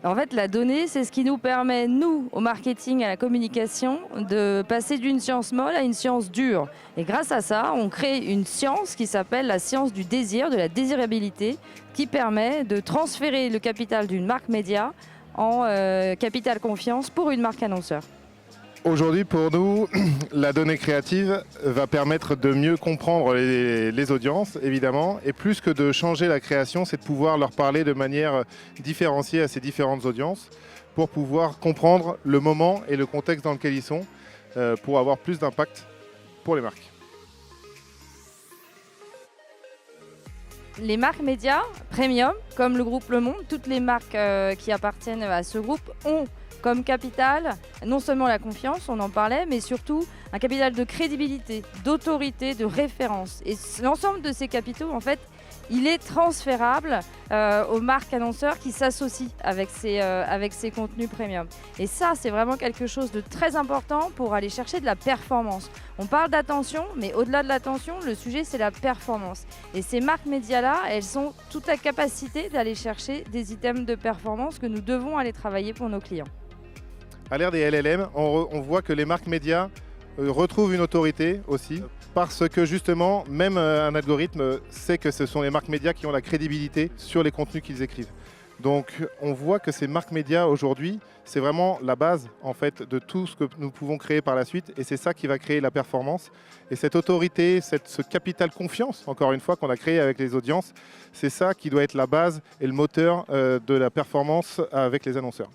En fait, la donnée, c'est ce qui nous permet, nous, au marketing, à la communication, de passer d'une science molle à une science dure. Et grâce à ça, on crée une science qui s'appelle la science du désir, de la désirabilité, qui permet de transférer le capital d'une marque média en capital confiance pour une marque annonceur. Aujourd'hui, pour nous, la donnée créative va permettre de mieux comprendre les audiences, évidemment. Et plus que de changer la création, c'est de pouvoir leur parler de manière différenciée à ces différentes audiences pour pouvoir comprendre le moment et le contexte dans lequel ils sont pour avoir plus d'impact pour les marques. Les marques médias premium, comme le groupe Le Monde, toutes les marques qui appartiennent à ce groupe ont comme capital non seulement la confiance, on en parlait, mais surtout un capital de crédibilité, d'autorité, de référence. Et l'ensemble de ces capitaux, en fait, il est transférable aux marques annonceurs qui s'associent avec ces contenus premium. Et ça, c'est vraiment quelque chose de très important pour aller chercher de la performance. On parle d'attention, mais au-delà de l'attention, le sujet, c'est la performance. Et ces marques médias-là, elles ont toute la capacité d'aller chercher des items de performance que nous devons aller travailler pour nos clients. À l'ère des LLM, on voit que les marques médias retrouvent une autorité aussi, parce que justement, même un algorithme sait que ce sont les marques médias qui ont la crédibilité sur les contenus qu'ils écrivent. Donc on voit que ces marques médias aujourd'hui, c'est vraiment la base en fait de tout ce que nous pouvons créer par la suite, et c'est ça qui va créer la performance. Et cette autorité, ce capital confiance, encore une fois, qu'on a créé avec les audiences, c'est ça qui doit être la base et le moteur de la performance avec les annonceurs.